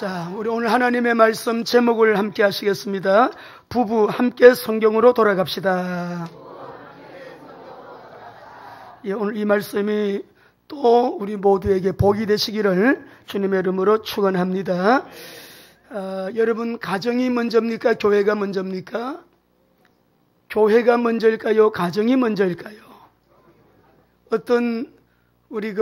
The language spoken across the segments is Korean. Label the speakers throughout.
Speaker 1: 자, 우리 오늘 하나님의 말씀 제목을 함께 하시겠습니다. 부부 함께 성경으로 돌아갑시다. 예, 오늘 이 말씀이 또 우리 모두에게 복이 되시기를 주님의 이름으로 축원합니다. 여러분, 가정이 먼저입니까? 교회가 먼저입니까? 교회가 먼저일까요? 가정이 먼저일까요? 어떤 우리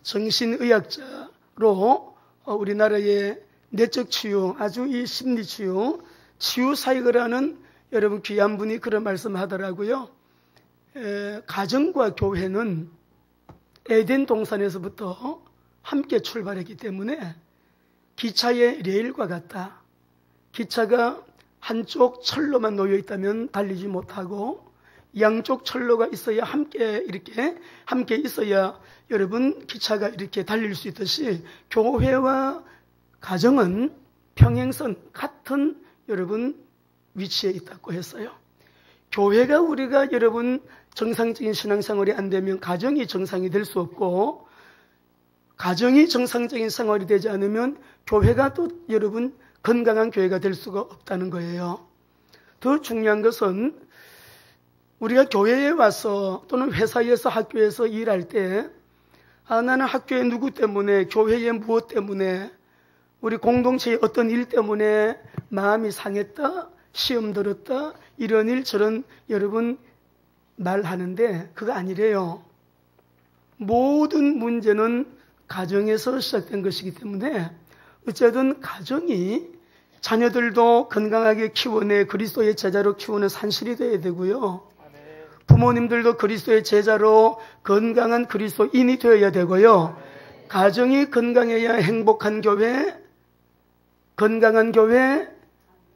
Speaker 1: 정신의학자로 우리나라의 내적 치유, 아주 이 심리 치유 사역을 여러분 귀한 분이 그런 말씀 하더라고요. 가정과 교회는 에덴 동산에서부터 함께 출발했기 때문에 기차의 레일과 같다. 기차가 한쪽 철로만 놓여 있다면 달리지 못하고 양쪽 철로가 있어야 함께 있어야 여러분 기차가 이렇게 달릴 수 있듯이 교회와 가정은 평행선 같은 여러분 위치에 있다고 했어요. 교회가 우리가 여러분 정상적인 신앙생활이 안 되면 가정이 정상이 될 수 없고, 가정이 정상적인 생활이 되지 않으면 교회가 또 여러분 건강한 교회가 될 수가 없다는 거예요. 더 중요한 것은 우리가 교회에 와서 또는 회사에서 학교에서 일할 때 나는 학교에 누구 때문에, 교회에 무엇 때문에, 우리 공동체의 어떤 일 때문에 마음이 상했다, 시험 들었다, 이런 일 저런 여러분 말하는데 그거 아니래요. 모든 문제는 가정에서 시작된 것이기 때문에 어쨌든 가정이 자녀들도 건강하게 키워내 그리스도의 제자로 키우는 산실이 되어야 되고요. 부모님들도 그리스도의 제자로 건강한 그리스도인이 되어야 되고요. 가정이 건강해야 행복한 교회, 건강한 교회,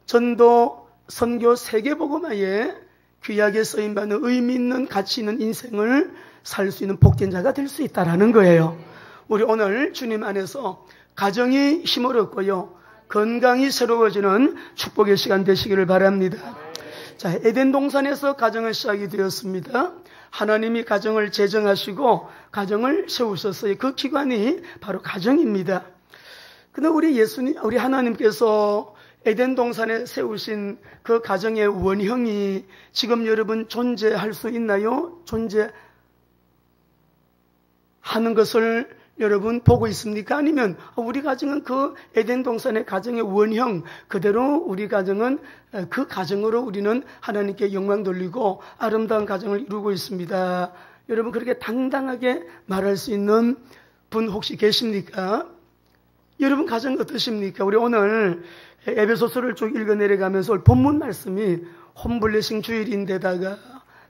Speaker 1: 전도, 선교, 세계복음화에 귀하게 쓰임받는 의미 있는 가치 있는 인생을 살 수 있는 복된 자가 될 수 있다는 거예요. 우리 오늘 주님 안에서 가정이 힘을 얻고요, 건강이 새로워지는 축복의 시간 되시기를 바랍니다. 자, 에덴 동산에서 가정은 시작이 되었습니다. 하나님이 가정을 제정하시고 가정을 세우셨어요. 그 기관이 바로 가정입니다. 근데 우리 하나님께서 에덴 동산에 세우신 그 가정의 원형이 지금 여러분 존재할 수 있나요? 존재하는 것을 여러분 보고 있습니까? 아니면 우리 가정은 그 에덴 동산의 가정의 원형 그대로 우리 가정은 그 가정으로 우리는 하나님께 영광 돌리고 아름다운 가정을 이루고 있습니다. 여러분, 그렇게 당당하게 말할 수 있는 분 혹시 계십니까? 여러분 가정 어떠십니까? 우리 오늘 에베소서를 쭉 읽어 내려가면서 본문 말씀이 홈블레싱 주일인데다가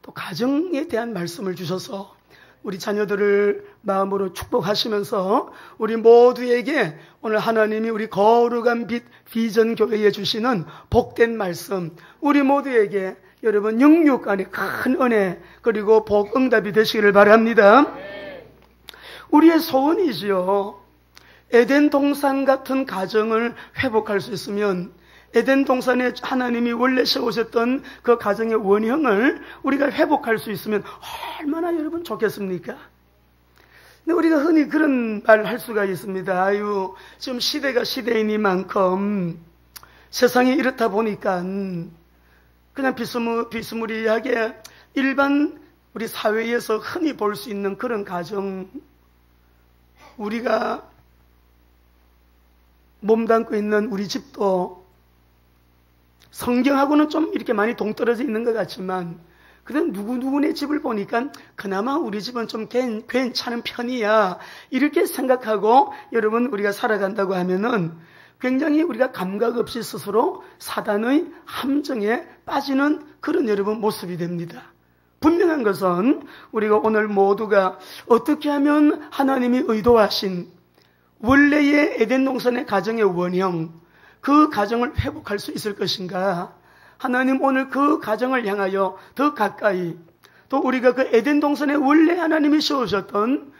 Speaker 1: 또 가정에 대한 말씀을 주셔서 우리 자녀들을 마음으로 축복하시면서 우리 모두에게 오늘 하나님이 우리 거룩한 빛 비전 교회에 주시는 복된 말씀, 우리 모두에게 여러분 영육 안에 큰 은혜 그리고 복 응답이 되시기를 바랍니다. 우리의 소원이지요. 에덴 동산 같은 가정을 회복할 수 있으면 에덴 동산에 하나님이 원래 세우셨던 그 가정의 원형을 우리가 회복할 수 있으면 얼마나 여러분 좋겠습니까? 근데 우리가 흔히 그런 말을 할 수가 있습니다. 지금 시대가 시대이니만큼 세상이 이렇다 보니까 그냥 비스무리하게 일반 우리 사회에서 흔히 볼 수 있는 그런 가정, 우리가 몸담고 있는 우리 집도 성경하고는 좀 이렇게 많이 동떨어져 있는 것 같지만 그냥 누구누구네 집을 보니까 그나마 우리 집은 좀 괜찮은 편이야, 이렇게 생각하고 여러분 우리가 살아간다고 하면은 굉장히 우리가 감각 없이 스스로 사단의 함정에 빠지는 그런 여러분 모습이 됩니다. 분명한 것은 우리가 오늘 모두가 어떻게 하면 하나님이 의도하신 원래의 에덴 동산의 가정의 원형, 그 가정을 회복할 수 있을 것인가? 하나님 오늘 그 가정을 향하여 더 가까이, 또 우리가 그 에덴 동산에 원래 하나님이 세우셨던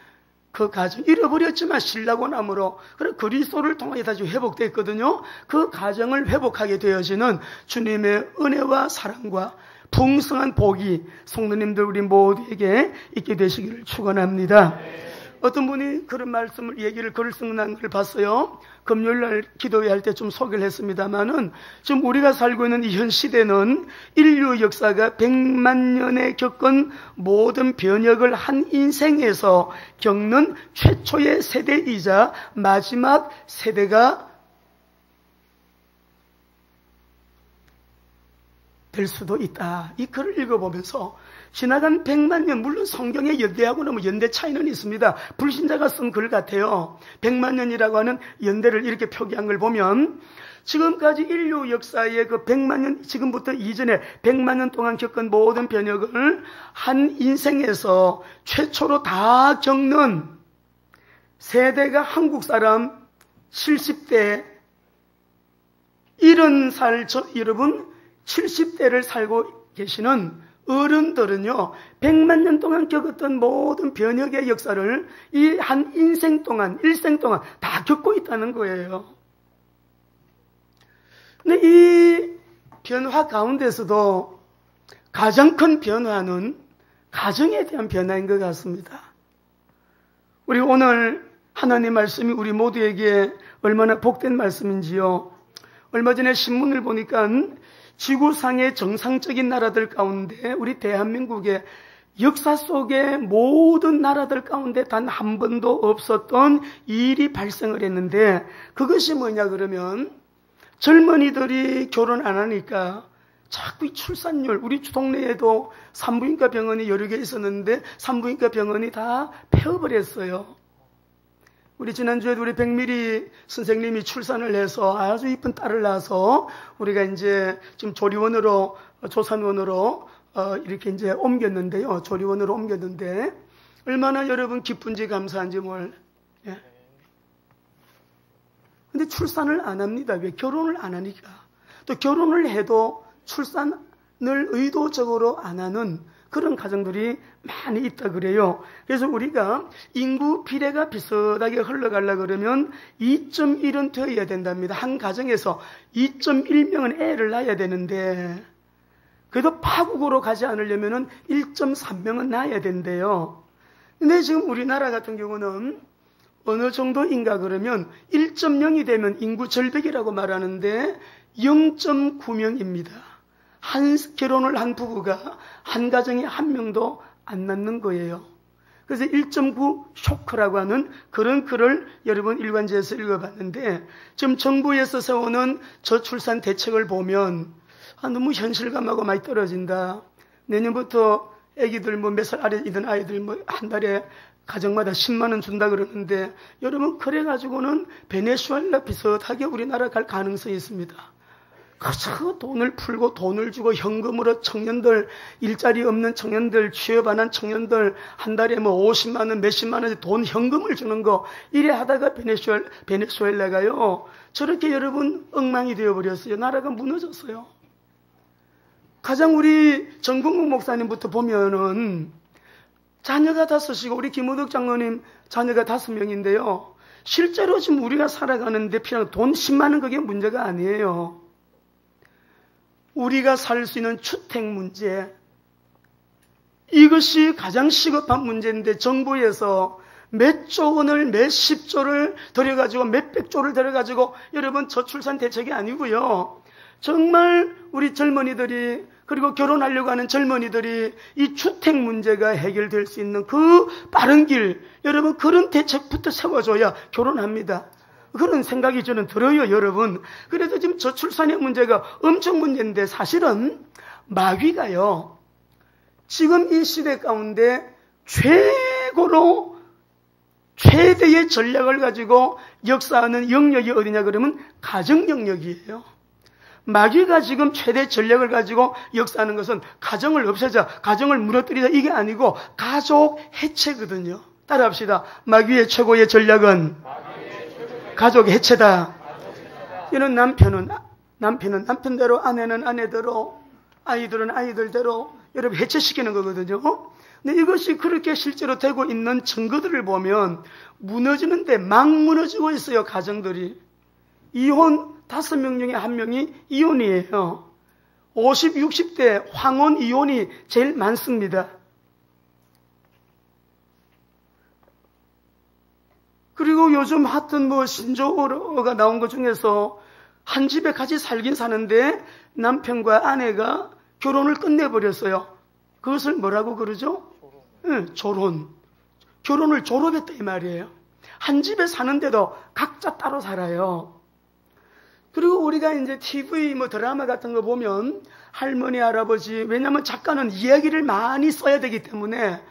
Speaker 1: 그 가정, 잃어버렸지만 신라고 나무로 그리스도를 통하여 다시 회복됐거든요. 그 가정을 회복하게 되어지는 주님의 은혜와 사랑과 풍성한 복이 성도님들 우리 모두에게 있게 되시기를 축원합니다. 어떤 분이 그런 말씀을 얘기를 글을 쓰는 걸 봤어요. 금요일날 기도회 할 때 좀 소개를 했습니다만은 지금 우리가 살고 있는 이 현 시대는 인류 역사가 100만 년에 겪은 모든 변혁을 한 인생에서 겪는 최초의 세대이자 마지막 세대가 될 수도 있다. 이 글을 읽어보면서 지나간 100만 년, 물론 성경의 연대하고는 뭐 연대 차이는 있습니다. 불신자가 쓴 글 같아요. 100만 년이라고 하는 연대를 이렇게 표기한 걸 보면 지금까지 인류 역사의 그 100만 년, 지금부터 이전에 100만 년 동안 겪은 모든 변혁을 한 인생에서 최초로 다 겪는 세대가 한국 사람 70대 70살 여러분 70대를 살고 계시는 어른들은요, 100만 년 동안 겪었던 모든 변혁의 역사를 이 한 인생 동안, 일생 동안 다 겪고 있다는 거예요. 근데 이 변화 가운데서도 가장 큰 변화는 가정에 대한 변화인 것 같습니다. 우리 오늘 하나님의 말씀이 우리 모두에게 얼마나 복된 말씀인지요. 얼마 전에 신문을 보니까 지구상의 정상적인 나라들 가운데 우리 대한민국의 역사 속의 모든 나라들 가운데 단 한 번도 없었던 일이 발생을 했는데 그것이 뭐냐 그러면 젊은이들이 결혼 안 하니까 자꾸 이 출산율, 우리 동네에도 산부인과 병원이 여러 개 있었는데 산부인과 병원이 다 폐업을 우리 지난주에도 우리 백미리 선생님이 출산을 해서 아주 이쁜 딸을 낳아서 우리가 이제 지금 조리원으로, 조산원으로 이렇게 이제 옮겼는데요. 조리원으로 옮겼는데 얼마나 여러분 기쁜지 감사한지 뭘. 예. 근데 출산을 안 합니다. 왜? 결혼을 안 하니까. 또 결혼을 해도 출산을 의도적으로 안 하는 그런 가정들이 많이 있다 그래요. 그래서 우리가 인구 비례가 비슷하게 흘러가려고 그러면 2.1은 되어야 된답니다. 한 가정에서 2.1명은 애를 낳아야 되는데 그래도 파국으로 가지 않으려면 1.3명은 낳아야 된대요. 근데 지금 우리나라 같은 경우는 어느 정도인가 그러면 1.0이 되면 인구 절벽이라고 말하는데 0.9명입니다. 결혼을 한 부부가 한 가정에 한 명도 안 낳는 거예요. 그래서 1.9 쇼크라고 하는 그런 글을 여러분 일간지에서 읽어봤는데 지금 정부에서 세우는 저출산 대책을 보면 너무 현실감하고 많이 떨어진다. 내년부터 애기들 몇 살 아래 있는 아이들 한 달에 가정마다 10만 원 준다 그러는데 여러분 그래가지고는 베네수엘라 비슷하게 우리나라 갈 가능성이 있습니다. 그래서 돈을 풀고 돈을 주고 현금으로 청년들, 일자리 없는 청년들, 취업 안 한 청년들 한 달에 50만 원, 몇십만 원씩 돈 현금을 주는 거 이래 하다가 베네수엘라가요 저렇게 여러분 엉망이 되어버렸어요. 나라가 무너졌어요. 가장 우리 정봉국 목사님부터 보면은 자녀가 5이고 우리 김우덕 장로님 자녀가 5명인데요. 실제로 지금 우리가 살아가는데 필요한 돈 10만 원 그게 문제가 아니에요. 우리가 살 수 있는 주택 문제, 이것이 가장 시급한 문제인데 정부에서 몇조 원을 몇십조를 들여가지고 몇백조를 들여가지고 여러분 저출산 대책이 아니고요. 정말 우리 젊은이들이 그리고 결혼하려고 하는 젊은이들이 이 주택 문제가 해결될 수 있는 그 빠른 길, 여러분 그런 대책부터 세워줘야 결혼합니다. 그런 생각이 저는 들어요, 여러분. 그래도 지금 저출산의 문제가 엄청 문제인데 사실은 마귀가요, 지금 이 시대 가운데 최고로 최대의 전략을 가지고 역사하는 영역이 어디냐 그러면 가정 영역이에요. 마귀가 지금 최대 전략을 가지고 역사하는 것은 가정을 없애자, 가정을 무너뜨리자 이게 아니고 가족 해체거든요. 따라합시다. 마귀의 최고의 전략은 가족 해체다. 이는 남편은 남편대로, 아내는 아내대로, 아이들은 아이들대로 여러분 해체시키는 거거든요. 근데 이것이 그렇게 실제로 되고 있는 증거들을 보면 무너지는데 막 무너지고 있어요. 가정들이. 이혼 5명 중에 1명이 이혼이에요. 50, 60대 황혼 이혼이 제일 많습니다. 그리고 요즘 하여튼 뭐 신조어가 나온 것 중에서 한 집에 같이 살긴 사는데 남편과 아내가 결혼을 끝내버렸어요. 그것을 뭐라고 그러죠? 조론. 결혼을 졸업했다 이 말이에요. 한 집에 사는데도 각자 따로 살아요. 그리고 우리가 이제 TV 뭐 드라마 같은 거 보면 할머니, 할아버지, 왜냐하면 작가는 이야기를 많이 써야 되기 때문에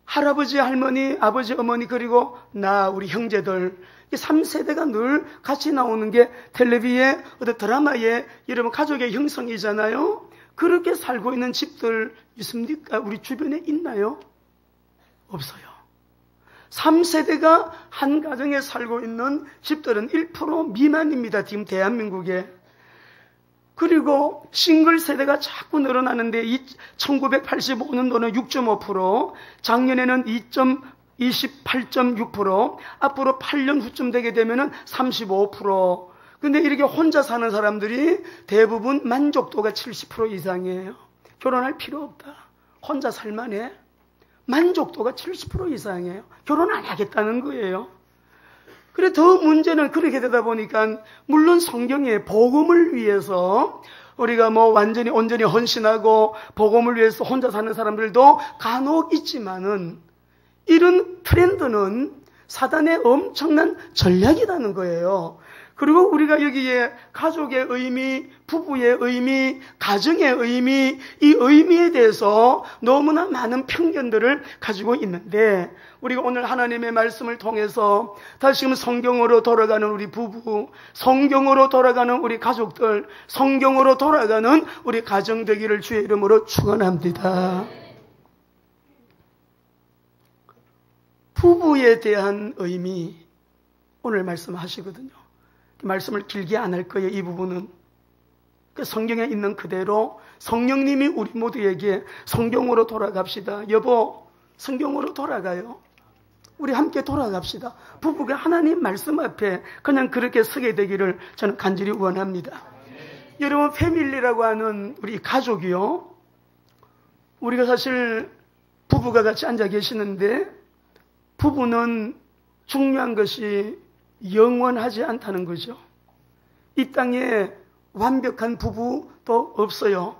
Speaker 1: 할아버지, 할머니, 아버지, 어머니, 그리고 나, 우리 형제들, 3세대가 늘 같이 나오는 게 텔레비에, 어떤 드라마에 여러분 가족의 형성이잖아요. 그렇게 살고 있는 집들 있습니까? 우리 주변에 있나요? 없어요. 3세대가 한 가정에 살고 있는 집들은 1% 미만입니다. 지금 대한민국에. 그리고 싱글 세대가 자꾸 늘어나는데 1985년도는 6.5%, 작년에는 28.6%, 앞으로 8년 후쯤 되게 되면은 35%. 근데 이렇게 혼자 사는 사람들이 대부분 만족도가 70% 이상이에요. 결혼할 필요 없다. 혼자 살만해. 만족도가 70% 이상이에요. 결혼 안 하겠다는 거예요. 그래 더 문제는 그렇게 되다 보니까 물론 성경에 복음을 위해서 우리가 뭐 완전히 온전히 헌신하고 복음을 위해서 혼자 사는 사람들도 간혹 있지만은 이런 트렌드는 사단의 엄청난 전략이라는 거예요. 그리고 우리가 여기에 가족의 의미, 부부의 의미, 가정의 의미, 이 의미에 대해서 너무나 많은 편견들을 가지고 있는데 우리가 오늘 하나님의 말씀을 통해서 다시금 성경으로 돌아가는 우리 부부, 성경으로 돌아가는 우리 가족들, 성경으로 돌아가는 우리 가정 되기를 주의 이름으로 축원합니다. 부부에 대한 의미 오늘 말씀하시거든요. 말씀을 길게 안 할 거예요. 이 부분은 성경에 있는 그대로 성령님이 우리 모두에게 성경으로 돌아갑시다. 여보, 성경으로 돌아가요. 우리 함께 돌아갑시다. 부부가 하나님 말씀 앞에 그냥 그렇게 서게 되기를 저는 간절히 원합니다. 여러분, 패밀리라고 하는 우리 가족이요, 우리가 사실 부부가 같이 앉아 계시는데 부부는 중요한 것이 영원하지 않다는 거죠. 이 땅에 완벽한 부부도 없어요.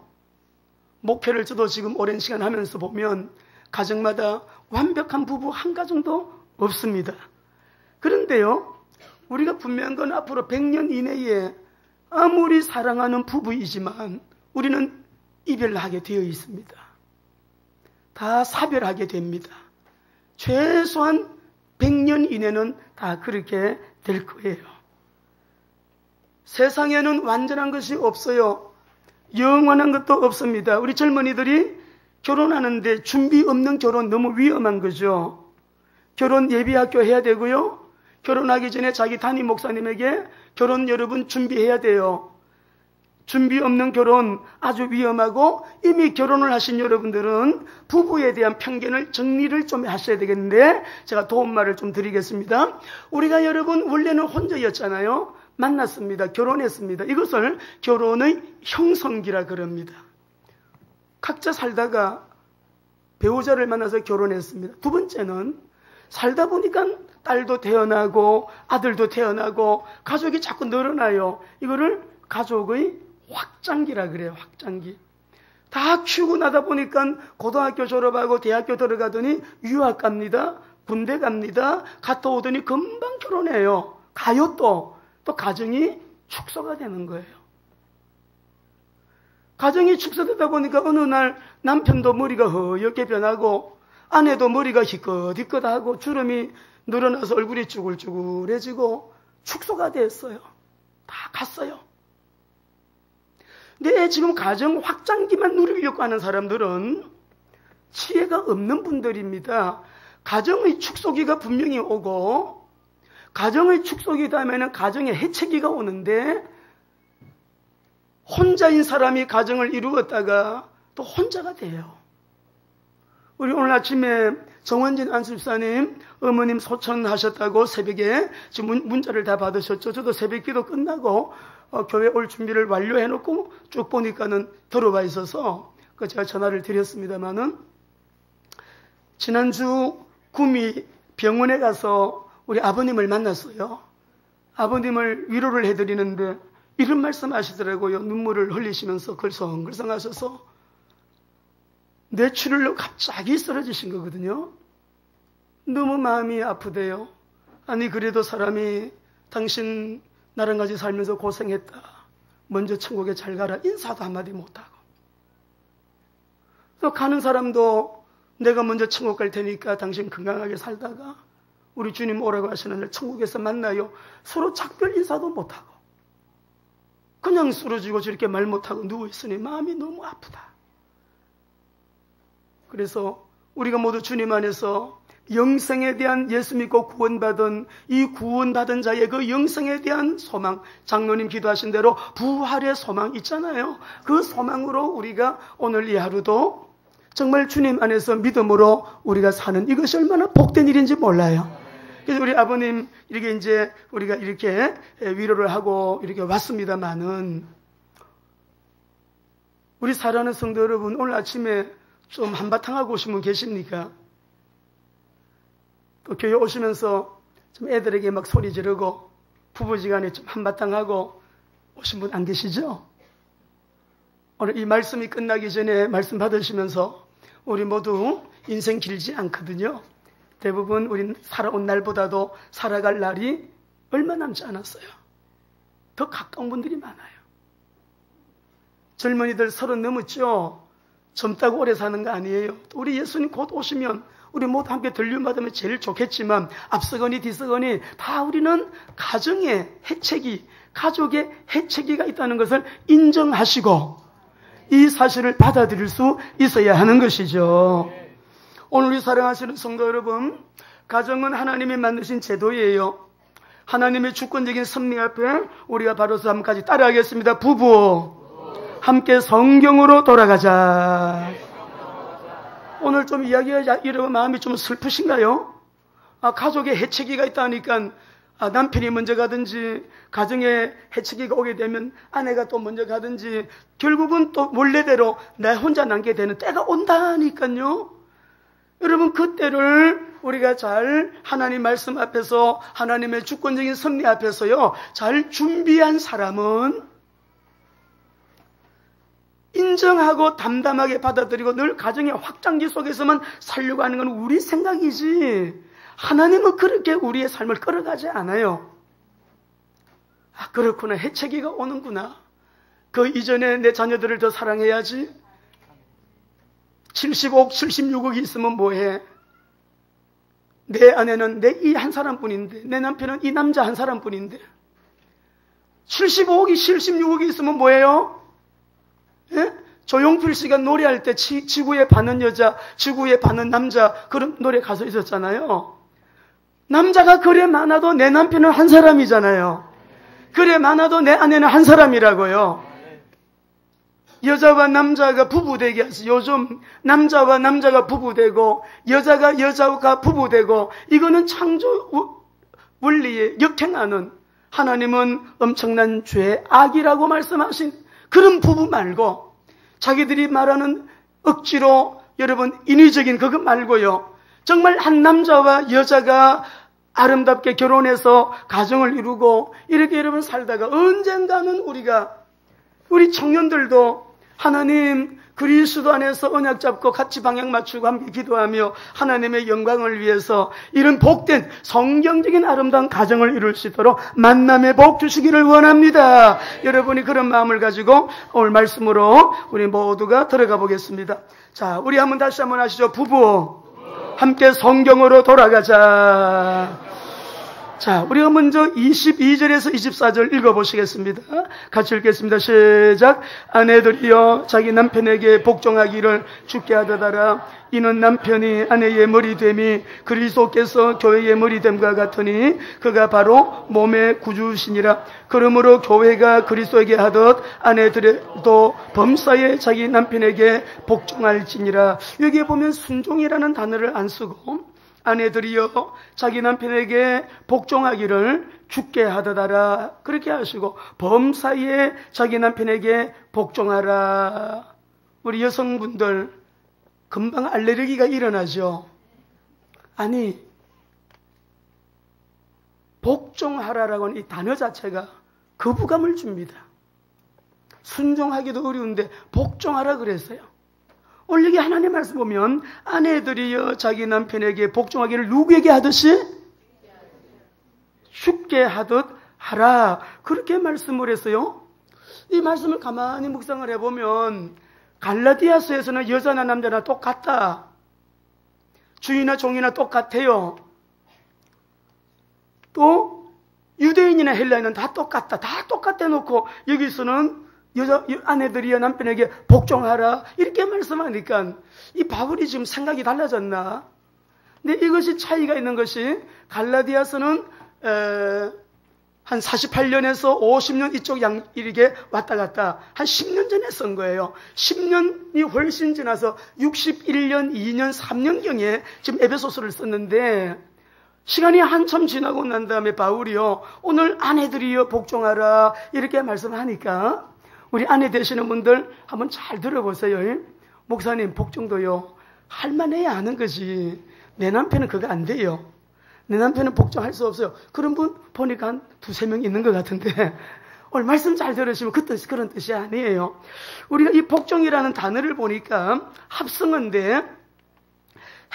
Speaker 1: 목표를 저도 지금 오랜 시간 하면서 보면 가정마다 완벽한 부부 한 가정도 없습니다. 그런데요, 우리가 분명한 건 앞으로 100년 이내에 아무리 사랑하는 부부이지만 우리는 이별하게 되어 있습니다. 다 사별하게 됩니다. 최소한 100년 이내는 다 그렇게 될 거예요. 세상에는 완전한 것이 없어요. 영원한 것도 없습니다. 우리 젊은이들이 결혼하는데 준비 없는 결혼 너무 위험한 거죠. 결혼 예비학교 해야 되고요. 결혼하기 전에 자기 담임 목사님에게 결혼 여러분 준비해야 돼요. 준비 없는 결혼 아주 위험하고 이미 결혼을 하신 여러분들은 부부에 대한 편견을 정리를 좀 하셔야 되겠는데 제가 도움말을 좀 드리겠습니다. 우리가 여러분 원래는 혼자였잖아요. 만났습니다. 결혼했습니다. 이것을 결혼의 형성기라 그럽니다. 각자 살다가 배우자를 만나서 결혼했습니다. 두 번째는 살다 보니까 딸도 태어나고 아들도 태어나고 가족이 자꾸 늘어나요. 이거를 가족의 확장기라 그래요. 확장기. 다 키우고 나다 보니까 고등학교 졸업하고 대학교 들어가더니 유학 갑니다. 군대 갑니다. 갔다 오더니 금방 결혼해요. 가요 또 가정이 축소가 되는 거예요. 가정이 축소되다 보니까 어느 날 남편도 머리가 허옇게 변하고 아내도 머리가 희끗희끗하고 주름이 늘어나서 얼굴이 쭈글쭈글해지고 축소가 됐어요. 다 갔어요. 근데 지금 가정 확장기만 누리려고 하는 사람들은 지혜가 없는 분들입니다. 가정의 축소기가 분명히 오고 가정의 축소기 다음에는 가정의 해체기가 오는데 혼자인 사람이 가정을 이루었다가 또 혼자가 돼요. 우리 오늘 아침에 정원진 안수집사님 어머님 소천하셨다고 새벽에 지금 문자를 다 받으셨죠. 저도 새벽 기도 끝나고 교회 올 준비를 완료해놓고 쭉 보니까는 들어와 있어서 제가 전화를 드렸습니다마는 지난주 구미 병원에 가서 우리 아버님을 만났어요. 아버님을 위로를 해드리는데 이런 말씀 하시더라고요. 눈물을 흘리시면서 글썽글썽 하셔서 뇌출혈로 갑자기 쓰러지신 거거든요. 너무 마음이 아프대요. 아니 그래도 사람이 당신 나랑 같이 살면서 고생했다. 먼저 천국에 잘 가라. 인사도 한마디 못하고. 또 가는 사람도 내가 먼저 천국 갈 테니까 당신 건강하게 살다가 우리 주님 오라고 하시는 날 천국에서 만나요. 서로 작별 인사도 못하고 그냥 쓰러지고 저렇게 말 못하고 누워있으니 마음이 너무 아프다. 그래서 우리가 모두 주님 안에서 영생에 대한 예수 믿고 구원받은 이 구원받은 자의 그 영생에 대한 소망, 장로님 기도하신 대로 부활의 소망 있잖아요. 그 소망으로 우리가 오늘 이 하루도 정말 주님 안에서 믿음으로 우리가 사는 이것이 얼마나 복된 일인지 몰라요. 그래서 우리 아버님 이렇게 이제 우리가 이렇게 위로를 하고 이렇게 왔습니다만은 우리 사랑하는 성도 여러분, 오늘 아침에 좀 한바탕 하고 오신 분 계십니까? 또 교회 오시면서 좀 애들에게 막 소리 지르고 부부지간에 좀 한바탕 하고 오신 분 안 계시죠? 오늘 이 말씀이 끝나기 전에 말씀 받으시면서 우리 모두 인생 길지 않거든요. 대부분 우린 살아온 날보다도 살아갈 날이 얼마 남지 않았어요. 더 가까운 분들이 많아요. 젊은이들 30 넘었죠? 젊다고 오래 사는 거 아니에요. 우리 예수님 곧 오시면 우리 모두 함께 들림받으면 제일 좋겠지만 앞서거니 뒤서거니 다 우리는 가정의 해책이, 가족의 해책이가 있다는 것을 인정하시고 이 사실을 받아들일 수 있어야 하는 것이죠. 오늘 우리 사랑하시는 성도 여러분, 가정은 하나님이 만드신 제도예요. 하나님의 주권적인 섭리 앞에 우리가 바로서 한 가지 따라하겠습니다. 부부 함께 성경으로 돌아가자. 오늘 좀 이야기하자. 이러면 마음이 좀 슬프신가요? 가족의 해치기가 있다니까 남편이 먼저 가든지 가정에 해치기가 오게 되면 아내가 또 먼저 가든지 결국은 또 원래대로 나 혼자 남게 되는 때가 온다니까요. 여러분 그때를 우리가 잘 하나님 말씀 앞에서 하나님의 주권적인 섭리 앞에서요 잘 준비한 사람은 인정하고 담담하게 받아들이고 늘 가정의 확장기 속에서만 살려고 하는 건 우리 생각이지 하나님은 그렇게 우리의 삶을 끌어가지 않아요. 그렇구나. 해치기가 오는구나. 그 이전에 내 자녀들을 더 사랑해야지. 70억, 76억이 있으면 뭐해? 내 아내는 내 이 한 사람뿐인데 내 남편은 이 남자 한 사람뿐인데 75억이 76억이 있으면 뭐해요? 예? 조용필 씨가 노래할 때 지구에 반은 여자, 지구에 반은 남자 그런 노래 가수 있었잖아요. 남자가 그래 많아도 내 남편은 한 사람이잖아요. 그래 많아도 내 아내는 한 사람이라고요. 여자와 남자가 부부되게 하지. 요즘 남자와 남자가 부부되고 여자가 여자가 부부되고 이거는 창조 원리에 역행하는 하나님은 엄청난 죄, 악이라고 말씀하신 그런 부부 말고 자기들이 말하는 억지로 여러분 인위적인 그거 말고요. 정말 한 남자와 여자가 아름답게 결혼해서 가정을 이루고 이렇게 여러분 살다가 언젠가는 우리 청년들도 하나님 그리스도 안에서 언약 잡고 같이 방향 맞추고 함께 기도하며 하나님의 영광을 위해서 이런 복된 성경적인 아름다운 가정을 이룰 수 있도록 만남의 복 주시기를 원합니다. 여러분이 그런 마음을 가지고 오늘 말씀으로 우리 모두가 들어가 보겠습니다. 자, 우리 다시 한번 하시죠. 부부 함께 성경으로 돌아가자. 자, 우리가 먼저 22절에서 24절 읽어보시겠습니다. 같이 읽겠습니다. 시작. 아내들이여 자기 남편에게 복종하기를 주께 하듯하라. 이는 남편이 아내의 머리됨이 그리스도께서 교회의 머리됨과 같으니 그가 바로 몸의 구주시니라. 그러므로 교회가 그리스도에게 하듯 아내들도 범사에 자기 남편에게 복종할지니라. 여기에 보면 순종이라는 단어를 안 쓰고 아내들이여 자기 남편에게 복종하기를 주께 하듯하라 그렇게 하시고 범사에 자기 남편에게 복종하라. 우리 여성분들 금방 알레르기가 일어나죠. 아니 복종하라라고 하는 이 단어 자체가 거부감을 줍니다. 순종하기도 어려운데 복종하라 그랬어요. 오늘 여기 하나님 말씀 보면 아내들이여 자기 남편에게 복종하기를 누구에게 하듯이? 쉽게 하듯 하라. 그렇게 말씀을 했어요. 이 말씀을 가만히 묵상을 해보면 갈라디아서에서는 여자나 남자나 똑같다. 주인이나 종이나 똑같아요. 또 유대인이나 헬라인은 다 똑같다. 다 똑같아 놓고 여기서는 아내들이여 남편에게 복종하라 이렇게 말씀하니까 이 바울이 지금 생각이 달라졌나? 근데 이것이 차이가 있는 것이 갈라디아서는 한 48년에서 50년 이쪽 이렇게 왔다 갔다 한 10년 전에 쓴 거예요. 10년이 훨씬 지나서 61년, 2년, 3년경에 지금 에베소서를 썼는데 시간이 한참 지나고 난 다음에 바울이요 오늘 아내들이여 복종하라 이렇게 말씀하니까 우리 아내 되시는 분들 한번 잘 들어보세요. 목사님 복종도요 할만해야 하는 거지 내 남편은 그거 안 돼요. 내 남편은 복종할 수 없어요. 그런 분 보니까 한 두세 명 있는 것 같은데 오늘 말씀 잘 들으시면 그런 뜻이 아니에요. 우리가 이 복종이라는 단어를 보니까 합성어인데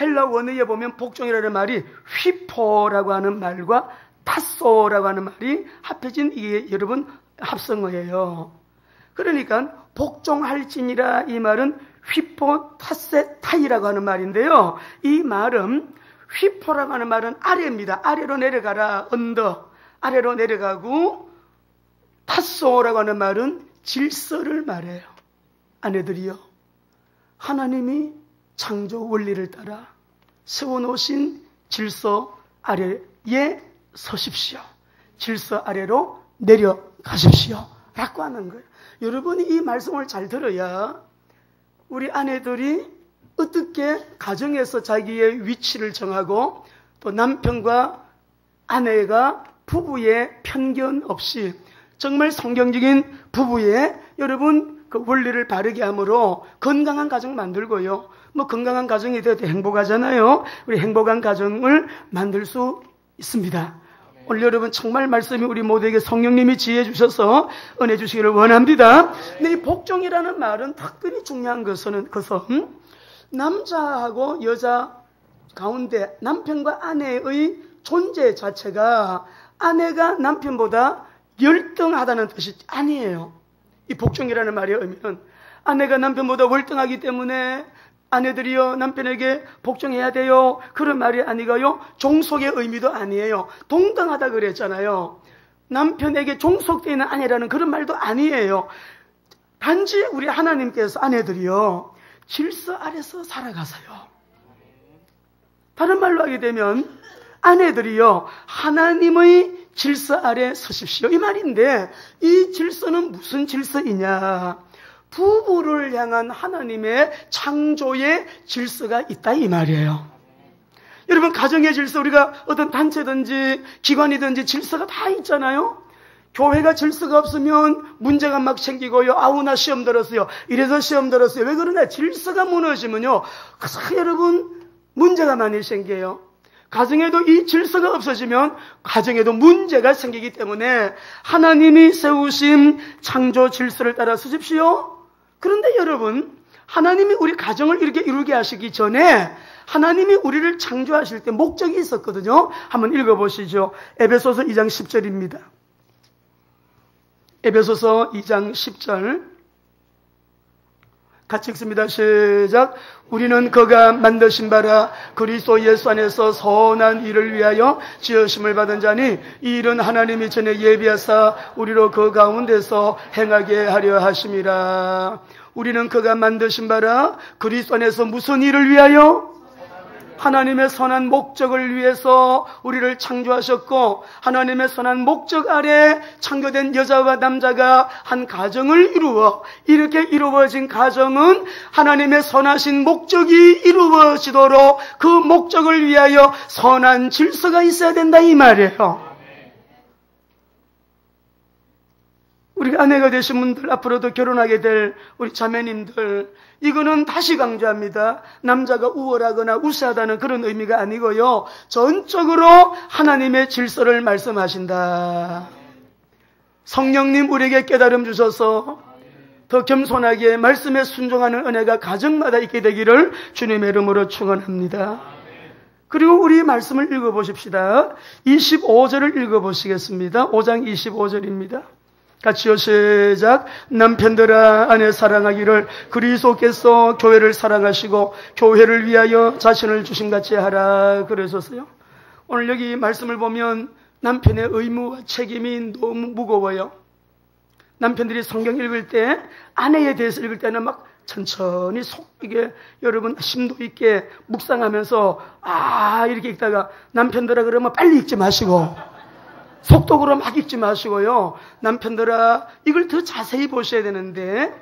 Speaker 1: 헬라 원어에 보면 복종이라는 말이 휘포라고 하는 말과 타소라고 하는 말이 합해진 이게 여러분 합성어예요. 그러니까 복종할지니라 이 말은 휘포 타세 타이라고 하는 말인데요. 이 말은 휘포라고 하는 말은 아래입니다. 아래로 내려가라 언더 아래로 내려가고 타소라고 하는 말은 질서를 말해요. 아내들이요 하나님이 창조 원리를 따라 세워놓으신 질서 아래에 서십시오. 질서 아래로 내려가십시오 라고 하는 거예요. 여러분이 이 말씀을 잘 들어야 우리 아내들이 어떻게 가정에서 자기의 위치를 정하고 또 남편과 아내가 부부의 편견 없이 정말 성경적인 부부의 여러분 그 원리를 바르게 함으로 건강한 가정 만들고요. 뭐 건강한 가정이 되어도 행복하잖아요. 우리 행복한 가정을 만들 수 있습니다. 오늘 여러분 정말 말씀이 우리 모두에게 성령님이 지혜 주셔서 은혜 주시기를 원합니다. 근데 이 복종이라는 말은 특별히 중요한 것은 남자하고 여자 가운데 남편과 아내의 존재 자체가 아내가 남편보다 열등하다는 뜻이 아니에요. 이 복종이라는 말의 의미는 아내가 남편보다 월등하기 때문에 아내들이요 남편에게 복종해야 돼요 그런 말이 아니고요 종속의 의미도 아니에요. 동등하다 그랬잖아요. 남편에게 종속되어 있는 아내라는 그런 말도 아니에요. 단지 우리 하나님께서 아내들이요 질서 아래서 살아가세요. 다른 말로 하게 되면 아내들이요 하나님의 질서 아래 서십시오 이 말인데 이 질서는 무슨 질서이냐? 부부를 향한 하나님의 창조의 질서가 있다 이 말이에요. 여러분 가정의 질서 우리가 어떤 단체든지 기관이든지 질서가 다 있잖아요. 교회가 질서가 없으면 문제가 막 생기고요. 아우 나 시험 들었어요. 이래서 시험 들었어요. 왜 그러냐? 질서가 무너지면요. 여러분 문제가 많이 생겨요. 가정에도 이 질서가 없어지면 가정에도 문제가 생기기 때문에 하나님이 세우신 창조 질서를 따라 서십시오. 그런데 여러분 하나님이 우리 가정을 이렇게 이루게 하시기 전에 하나님이 우리를 창조하실 때 목적이 있었거든요. 한번 읽어보시죠. 에베소서 2장 10절입니다. 에베소서 2장 10절 같이 읽습니다. 시작. 우리는 그가 만드신 바라 그리스도 예수 안에서 선한 일을 위하여 지으심을 받은 자니 이 일은 하나님이 전에 예비하사 우리로 그 가운데서 행하게 하려 하심이라. 우리는 그가 만드신 바라 그리스도 안에서 무슨 일을 위하여? 하나님의 선한 목적을 위해서 우리를 창조하셨고 하나님의 선한 목적 아래 창조된 여자와 남자가 한 가정을 이루어 이렇게 이루어진 가정은 하나님의 선하신 목적이 이루어지도록 그 목적을 위하여 선한 질서가 있어야 된다 이 말이에요. 우리 아내가 되신 분들, 앞으로도 결혼하게 될 우리 자매님들, 이거는 다시 강조합니다. 남자가 우월하거나 우세하다는 그런 의미가 아니고요. 전적으로 하나님의 질서를 말씀하신다. 성령님 우리에게 깨달음 주셔서 더 겸손하게 말씀에 순종하는 은혜가 가정마다 있게 되기를 주님의 이름으로 축원합니다. 그리고 우리 말씀을 읽어보십시다. 25절을 읽어보시겠습니다. 5장 25절입니다. 같이요, 시작. 남편들아 아내 사랑하기를 그리스도께서 교회를 사랑하시고 교회를 위하여 자신을 주심같이 하라 그러셨어요. 오늘 여기 말씀을 보면 남편의 의무와 책임이 너무 무거워요. 남편들이 성경 읽을 때, 아내에 대해서 읽을 때는 막 천천히 이게 여러분 심도 있게 묵상하면서 이렇게 읽다가 남편들아 그러면 빨리 읽지 마시고 속독으로 막 읽지 마시고요. 남편들아 이걸 더 자세히 보셔야 되는데,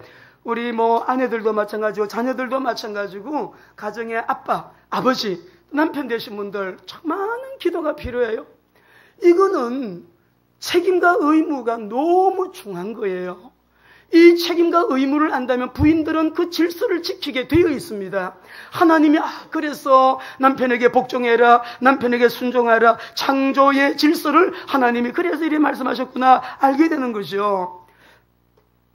Speaker 1: 우리 아내들도 마찬가지고 자녀들도 마찬가지고 가정의 아빠, 아버지, 남편 되신 분들 참 많은 기도가 필요해요. 이거는 책임과 의무가 너무 중요한 거예요. 이 책임과 의무를 안다면 부인들은 그 질서를 지키게 되어 있습니다. 하나님이 그래서 남편에게 복종해라, 남편에게 순종하라, 창조의 질서를 하나님이 그래서 이렇게 말씀하셨구나 알게 되는 거죠.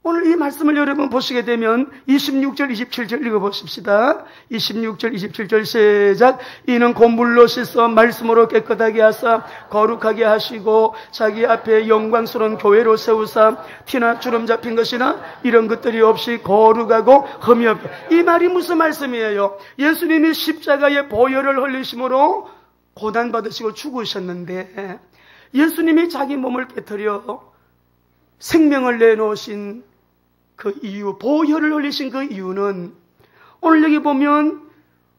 Speaker 1: 오늘 이 말씀을 여러분 보시게 되면 26절 27절 읽어보십시다. 26절 27절 시작. 이는 곧 물로 씻어 말씀으로 깨끗하게 하사 거룩하게 하시고 자기 앞에 영광스러운 교회로 세우사 티나 주름 잡힌 것이나 이런 것들이 없이 거룩하고 흠이 없게. 이 말이 무슨 말씀이에요? 예수님이 십자가의 보혈을 흘리심으로 고난받으시고 죽으셨는데, 예수님이 자기 몸을 깨뜨려 생명을 내놓으신 그 이유, 보혈을 흘리신 그 이유는 오늘 여기 보면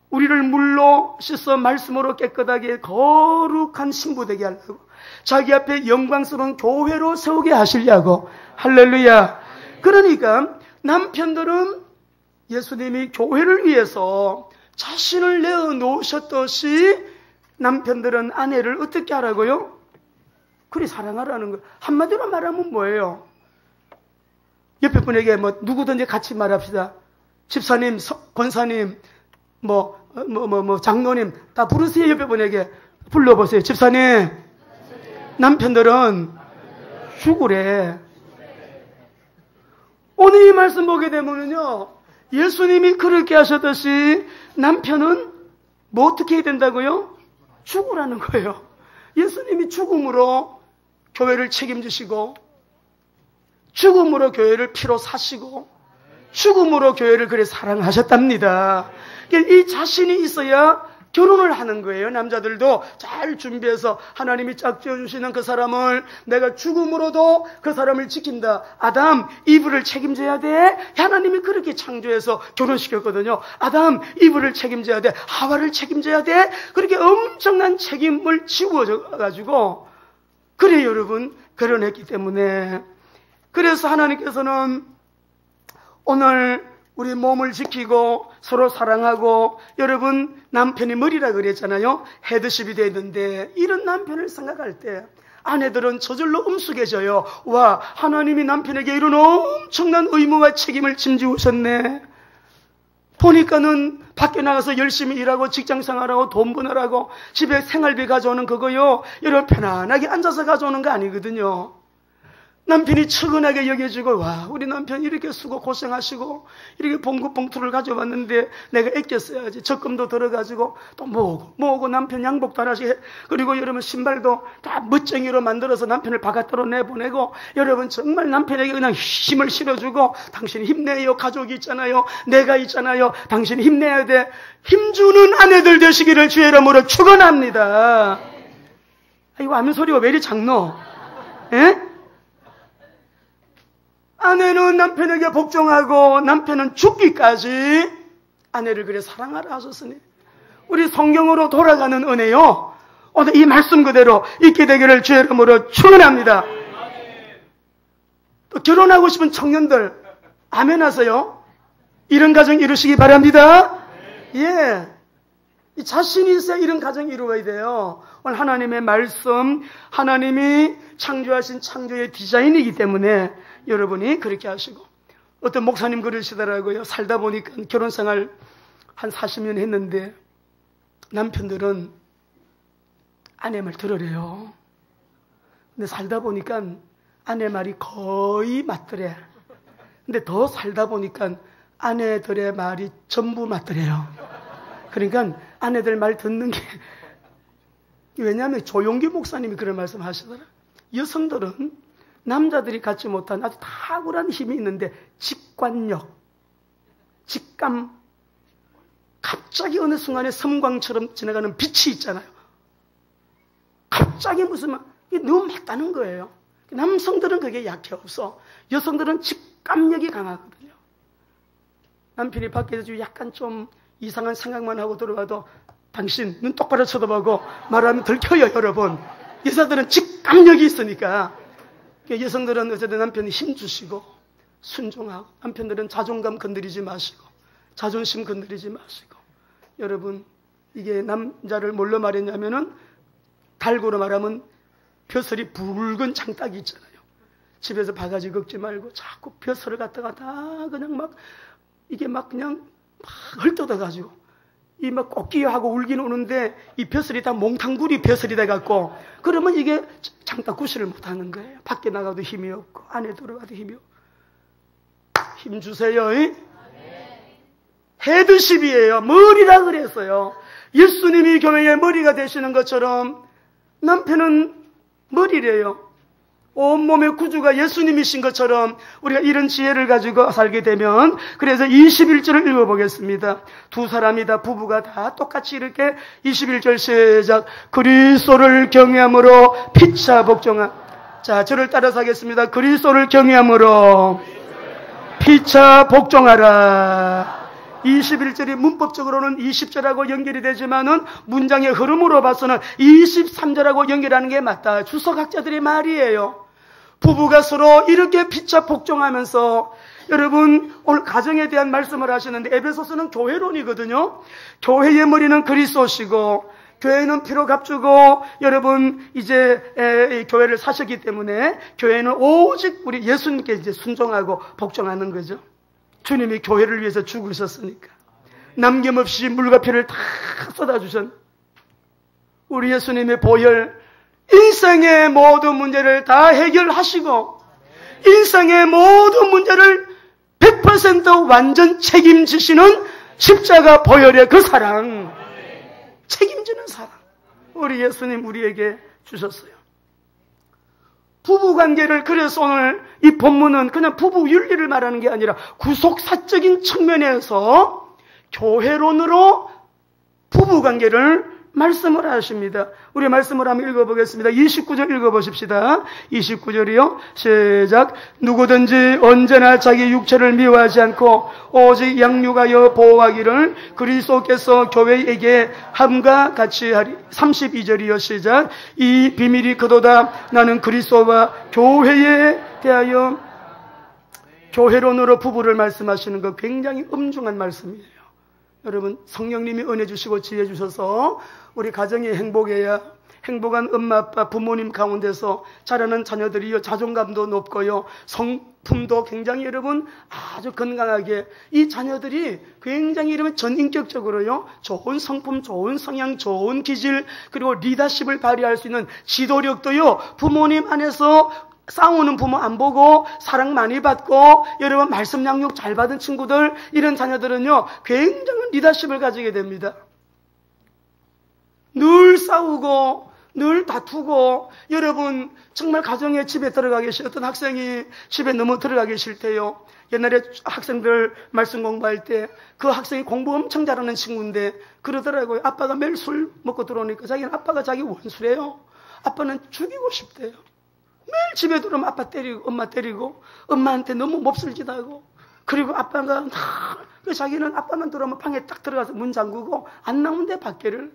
Speaker 1: 우리를 물로 씻어 말씀으로 깨끗하게 거룩한 신부 되게 하려고, 자기 앞에 영광스러운 교회로 세우게 하시려고. 할렐루야. 그러니까 남편들은 예수님이 교회를 위해서 자신을 내어놓으셨듯이 남편들은 아내를 어떻게 하라고요? 그리 사랑하라는 거예요. 한마디로 말하면 뭐예요? 옆에 분에게 누구든지 같이 말합시다. 집사님, 권사님, 장로님 다 부르세요. 옆에 분에게 불러보세요. 집사님, 남편들은 죽으래. 오늘 이 말씀 보게 되면요, 예수님이 그렇게 하셨듯이 남편은 어떻게 해야 된다고요? 죽으라는 거예요. 예수님이 죽음으로 교회를 책임지시고, 죽음으로 교회를 피로 사시고, 죽음으로 교회를 그래 사랑하셨답니다. 이 자신이 있어야 결혼을 하는 거예요. 남자들도 잘 준비해서 하나님이 짝지어주시는 그 사람을 내가 죽음으로도 그 사람을 지킨다. 아담, 이브를 책임져야 돼. 하나님이 그렇게 창조해서 결혼시켰거든요. 아담, 이브를 책임져야 돼. 하와를 책임져야 돼. 그렇게 엄청난 책임을 지워가지고, 그래 여러분 결혼했기 때문에. 그래서 하나님께서는 오늘 우리 몸을 지키고 서로 사랑하고, 여러분 남편이 머리라 그랬잖아요. 헤드십이 되어 있는데, 이런 남편을 생각할 때 아내들은 저절로 엄숙해져요. 와, 하나님이 남편에게 이런 엄청난 의무와 책임을 짐지우셨네. 보니까는 밖에 나가서 열심히 일하고 직장생활하고 돈 버느라고 집에 생활비 가져오는 그거요, 여러분 편안하게 앉아서 가져오는 거 아니거든요. 남편이 측은하게 여겨주고, 와, 우리 남편이 이렇게 수고 고생하시고 이렇게 봉급 봉투를 가져왔는데 내가 아꼈어야지. 적금도 들어가지고 또 모으고 남편 양복도 하나씩 해. 그리고 여러분 신발도 다 멋쟁이로 만들어서 남편을 바깥으로 내보내고, 여러분 정말 남편에게 그냥 힘을 실어주고, 당신이 힘내요. 가족이 있잖아요. 내가 있잖아요. 당신이 힘내야 돼. 힘주는 아내들 되시기를 주의 이름으로 축원합니다. 이거 아멘 소리가 왜 이리 작노? 예? 아내는 남편에게 복종하고 남편은 죽기까지 아내를 그래 사랑하라 하셨으니, 우리 성경으로 돌아가는 은혜요, 오늘 이 말씀 그대로 있게 되기를 주의 이름으로 축원합니다. 또 결혼하고 싶은 청년들 아멘 하세요. 이런 가정 이루시기 바랍니다. 예, 이 자신이 있어야 이런 가정 이루어야 돼요. 오늘 하나님의 말씀, 하나님이 창조하신 창조의 디자인이기 때문에 여러분이 그렇게 하시고, 어떤 목사님 그러시더라고요. 살다 보니까 결혼생활 한 40년 했는데 남편들은 아내 말 들으래요. 근데 살다 보니까 아내 말이 거의 맞더래. 근데 더 살다 보니까 아내들의 말이 전부 맞더래요. 그러니까 아내들 말 듣는 게, 왜냐하면 조용기 목사님이 그런 말씀 하시더라. 여성들은 남자들이 갖지 못한 아주 탁월한 힘이 있는데, 직관력, 직감, 갑자기 어느 순간에 섬광처럼 지나가는 빛이 있잖아요. 갑자기 무슨 말, 이게 너무 맞다는 거예요. 남성들은 그게 약해 없어. 여성들은 직감력이 강하거든요. 남편이 밖에서 약간 좀 이상한 생각만 하고 들어가도 당신 눈 똑바로 쳐다보고 말하면 들켜요, 여러분. 여자들은 직감력이 있으니까. 여성들은 어쨌든 남편이 힘주시고 순종하고, 남편들은 자존감 건드리지 마시고 자존심 건드리지 마시고. 여러분, 이게 남자를 뭘로 말했냐면은, 달고로 말하면 벼슬이 붉은 장딱이 있잖아요. 집에서 바가지 긁지 말고 자꾸 벼슬을 갖다가 다 그냥 막, 이게 막 그냥 막 헐뜯어가지고 이 막 꽃기하고 울긴 우는데 이 벼슬이 다 몽탕구리 벼슬이 돼갖고, 그러면 이게 장딱 구실을 못하는 거예요. 밖에 나가도 힘이 없고 안에 들어가도 힘이 없고. 힘 주세요. 헤드십이에요. 머리라 그랬어요. 예수님이 교회의 머리가 되시는 것처럼 남편은 머리래요. 온몸의 구주가 예수님이신 것처럼 우리가 이런 지혜를 가지고 살게 되면, 그래서 21절을 읽어보겠습니다. 두 사람이 다, 부부가 다 똑같이 이렇게 21절 시작. 그리스도를 경외함으로 피차 복종하. 자, 저를 따라서 하겠습니다. 그리스도를 경외함으로 피차 복종하라. 21절이 문법적으로는 20절하고 연결이 되지만은 문장의 흐름으로 봐서는 23절하고 연결하는 게 맞다. 주석학자들의 말이에요. 부부가 서로 이렇게 피차 복종하면서, 여러분 오늘 가정에 대한 말씀을 하시는데, 에베소서는 교회론이거든요. 교회의 머리는 그리스도시고 교회는 피로 값주고, 여러분 이제 교회를 사셨기 때문에 교회는 오직 우리 예수님께 이제 순종하고 복종하는 거죠. 주님이 교회를 위해서 죽으셨으니까 남김없이 물과 피를 다 쏟아주신 우리 예수님의 보혈, 인생의 모든 문제를 다 해결하시고 인생의 모든 문제를 100% 완전 책임지시는 십자가 보혈의 그 사랑, 책임지는 사랑, 우리 예수님 우리에게 주셨어요. 부부관계를, 그래서 오늘 이 본문은 그냥 부부 윤리를 말하는 게 아니라 구속사적인 측면에서 교회론으로 부부관계를 말씀을 하십니다. 우리 말씀을 한번 읽어보겠습니다. 29절 읽어보십시다. 29절이요. 시작. 누구든지 언제나 자기 육체를 미워하지 않고 오직 양육하여 보호하기를 그리스도께서 교회에게 함과 같이 하리. 32절이요. 시작. 이 비밀이 그도다. 나는 그리스도와 교회에 대하여. 교회론으로 부부를 말씀하시는 거 굉장히 엄중한 말씀이에요. 여러분, 성령님이 은혜 주시고 지혜 주셔서 우리 가정이 행복해야, 행복한 엄마 아빠 부모님 가운데서 자라는 자녀들이요, 자존감도 높고요, 성품도 굉장히 여러분 아주 건강하게, 이 자녀들이 굉장히 이러면 전인격적으로요 좋은 성품, 좋은 성향, 좋은 기질, 그리고 리더십을 발휘할 수 있는 지도력도요, 부모님 안에서 싸우는 부모 안 보고 사랑 많이 받고 여러분 말씀 양육 잘 받은 친구들, 이런 자녀들은요 굉장한 리더십을 가지게 됩니다. 늘 싸우고 늘 다투고, 여러분 정말 가정에 집에 들어가 계신 어떤 학생이 집에 너무 들어가 계실 때요, 옛날에 학생들 말씀 공부할 때 그 학생이 공부 엄청 잘하는 친구인데 그러더라고요. 아빠가 매일 술 먹고 들어오니까 자기는 아빠가 자기 원수래요. 아빠는 죽이고 싶대요. 매일 집에 들어오면 아빠 때리고 엄마 때리고 엄마한테 너무 몹쓸짓하고, 그리고 아빠가 자기는 아빠만 들어오면 방에 딱 들어가서 문 잠그고 안 나오는데 밖에를.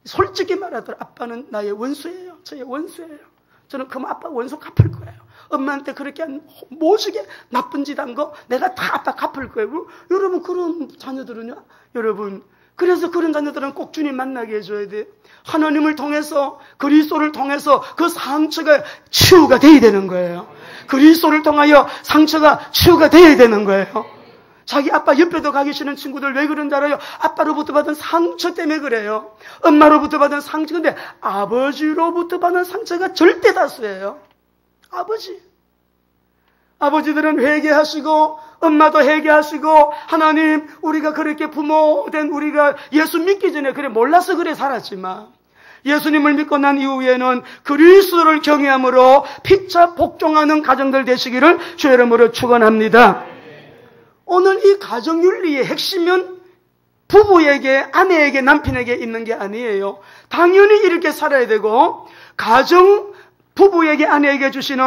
Speaker 1: 솔직히 말하더라. 아빠는 나의 원수예요. 저의 원수예요. 저는 그럼 아빠 원수 갚을 거예요. 엄마한테 그렇게 한 모시게 나쁜 짓 한 거 내가 다 아빠 갚을 거예요. 여러분 그런 자녀들은요, 여러분 그래서 그런 자녀들은 꼭 주님 만나게 해줘야 돼. 하나님을 통해서, 그리스도를 통해서 그 상처가 치유가 돼야 되는 거예요. 그리스도를 통하여 상처가 치유가 되어야 되는 거예요. 자기 아빠 옆에도 가기 싫은 친구들 왜 그런지 알아요? 아빠로부터 받은 상처 때문에 그래요. 엄마로부터 받은 상처. 근데 아버지로부터 받은 상처가 절대 다수예요. 아버지들은 회개하시고 엄마도 회개하시고 하나님 우리가 그렇게 부모된 우리가 예수 믿기 전에 그래 몰라서 그래 살았지만 예수님을 믿고 난 이후에는 그리스도를 경외함으로 피차 복종하는 가정들 되시기를 주의 이름으로 축원합니다. 오늘 이 가정윤리의 핵심은 부부에게, 아내에게, 남편에게 있는 게 아니에요. 당연히 이렇게 살아야 되고 부부에게, 아내에게 주시는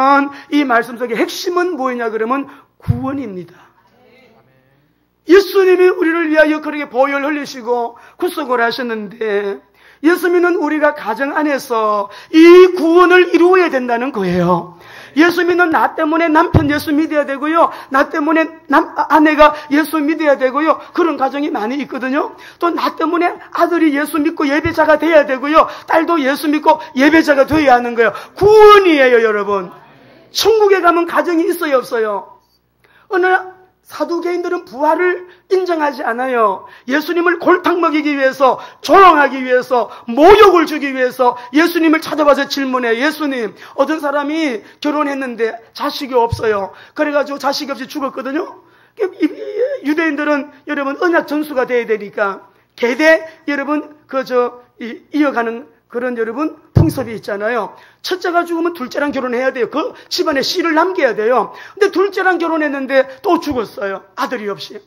Speaker 1: 이 말씀 속의 핵심은 뭐냐 그러면 구원입니다. 예수님이 우리를 위하여 그렇게 보혈 흘리시고 구속을 하셨는데 예수 믿는 우리가 가정 안에서 이 구원을 이루어야 된다는 거예요. 예수 믿는 나 때문에 남편 예수 믿어야 되고요. 나 때문에 아내가 예수 믿어야 되고요. 그런 가정이 많이 있거든요. 또 나 때문에 아들이 예수 믿고 예배자가 돼야 되고요. 딸도 예수 믿고 예배자가 되어야 하는 거예요. 구원이에요, 여러분. 천국에 가면 가정이 있어요, 없어요? 어느 사두개인들은 부활을 인정하지 않아요. 예수님을 골탕 먹이기 위해서, 조롱하기 위해서, 모욕을 주기 위해서 예수님을 찾아와서 질문해요. 예수님, 어떤 사람이 결혼했는데 자식이 없어요. 그래가지고 자식이 없이 죽었거든요. 유대인들은 여러분 언약 전수가 돼야 되니까 대대 여러분 이어가는 그런 여러분 풍습이 있잖아요. 첫째가 죽으면 둘째랑 결혼해야 돼요. 그 집안에 씨를 남겨야 돼요. 근데 둘째랑 결혼했는데 또 죽었어요. 아들이 없이.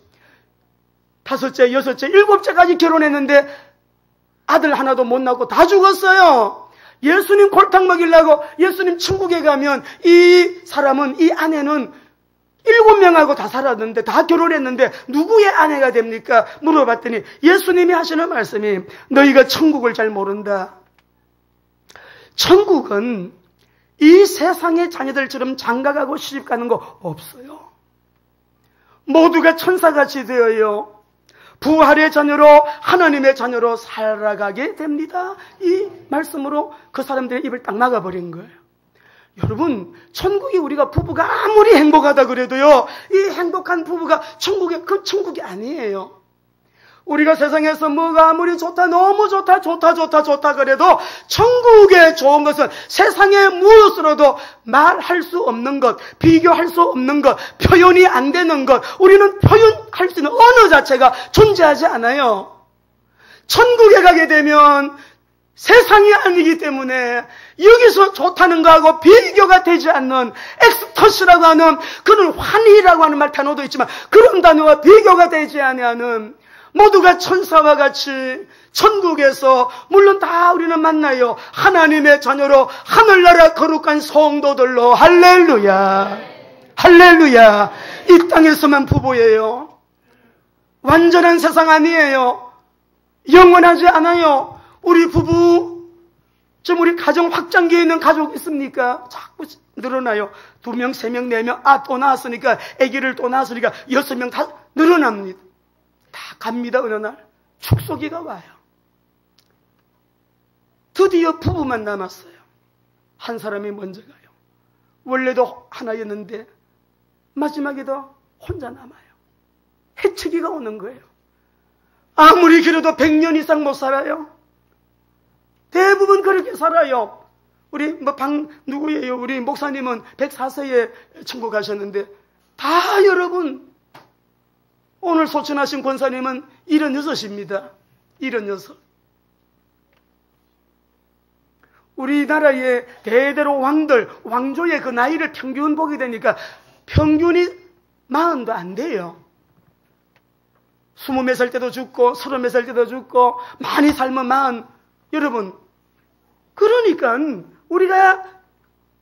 Speaker 1: 다섯째, 여섯째, 일곱째까지 결혼했는데 아들 하나도 못 낳고 다 죽었어요. 예수님 골탕 먹이려고 예수님 천국에 가면 이 사람은, 이 아내는 7명하고 다 살았는데, 다 결혼했는데 누구의 아내가 됩니까? 물어봤더니 예수님이 하시는 말씀이 너희가 천국을 잘 모른다. 천국은 이 세상의 자녀들처럼 장가가고 시집가는 거 없어요. 모두가 천사같이 되어요. 부활의 자녀로, 하나님의 자녀로 살아가게 됩니다. 이 말씀으로 그 사람들의 입을 딱 막아버린 거예요. 여러분, 천국이 우리가 부부가 아무리 행복하다 그래도요, 이 행복한 부부가 그 천국이 아니에요. 우리가 세상에서 뭐가 아무리 좋다, 너무 좋다 그래도 천국의 좋은 것은 세상의 무엇으로도 말할 수 없는 것, 비교할 수 없는 것, 표현이 안 되는 것, 우리는 표현할 수 있는 언어 자체가 존재하지 않아요. 천국에 가게 되면 세상이 아니기 때문에 여기서 좋다는 거하고 비교가 되지 않는 엑스터스라고 하는 그런 환희라고 하는 말 단어도 있지만 그런 단어와 비교가 되지 아니하는 모두가 천사와 같이 천국에서 물론 다 우리는 만나요. 하나님의 자녀로 하늘나라 거룩한 성도들로 할렐루야. 할렐루야. 이 땅에서만 부부예요. 완전한 세상 아니에요. 영원하지 않아요. 우리 부부, 좀 우리 가정 확장기에 있는 가족 있습니까? 자꾸 늘어나요. 2명, 3명, 4명, 또 낳았으니까, 아기를 또 낳았으니까 6명 다 늘어납니다. 다 갑니다. 어느 날 축소기가 와요. 드디어 부부만 남았어요. 한 사람이 먼저 가요. 원래도 하나였는데 마지막에도 혼자 남아요. 해치기가 오는 거예요. 아무리 길어도 100년 이상 못 살아요. 대부분 그렇게 살아요. 우리 누구예요? 우리 목사님은 104세에 천국 가셨는데 다 여러분, 오늘 소천하신 권사님은 76입니다. 76. 우리나라의 대대로 왕조의 그 나이를 평균 보게 되니까 평균이 40도 안 돼요. 20몇 살 때도 죽고 30몇 살 때도 죽고 많이 살면 40. 여러분, 그러니까 우리가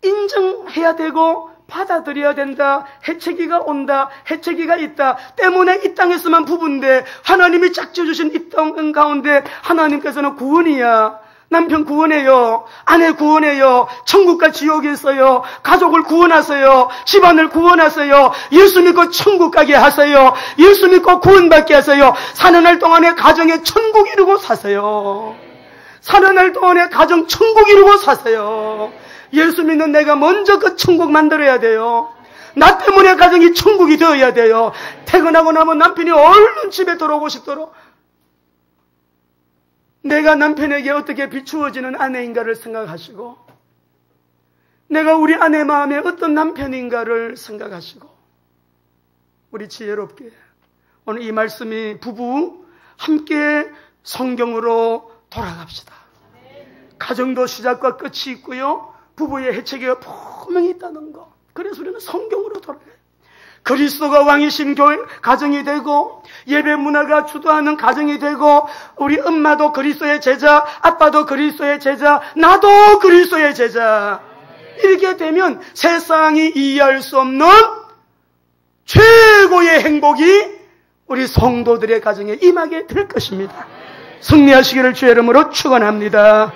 Speaker 1: 인정해야 되고 받아들여야 된다. 해체기가 온다. 해체기가 있다. 때문에 이 땅에서만 부부인데 하나님이 짝지어주신 이 땅 가운데 하나님께서는 구원이야. 남편 구원해요. 아내 구원해요. 천국과 지옥이 있어요. 가족을 구원하세요. 집안을 구원하세요. 예수 믿고 천국 가게 하세요. 예수 믿고 구원받게 하세요. 사는 날 동안에 가정에 천국 이루고 사세요. 사는 날 동안에 가정 천국 이루고 사세요. 예수 믿는 내가 먼저 그 천국 만들어야 돼요. 나 때문에 가정이 천국이 되어야 돼요. 퇴근하고 나면 남편이 얼른 집에 들어오고 싶도록 내가 남편에게 어떻게 비추어지는 아내인가를 생각하시고, 내가 우리 아내 마음에 어떤 남편인가를 생각하시고, 우리 지혜롭게 오늘 이 말씀이 부부 함께 성경으로 돌아갑시다. 가정도 시작과 끝이 있고요, 부부의 해체기가 분명히 있다는 거. 그래서 우리는 성경으로 돌아가요. 그리스도가 왕이신 교회 가정이 되고, 예배 문화가 주도하는 가정이 되고, 우리 엄마도 그리스도의 제자, 아빠도 그리스도의 제자, 나도 그리스도의 제자. 이렇게 되면 세상이 이해할 수 없는 최고의 행복이 우리 성도들의 가정에 임하게 될 것입니다. 승리하시기를 주의 이름으로 축원합니다.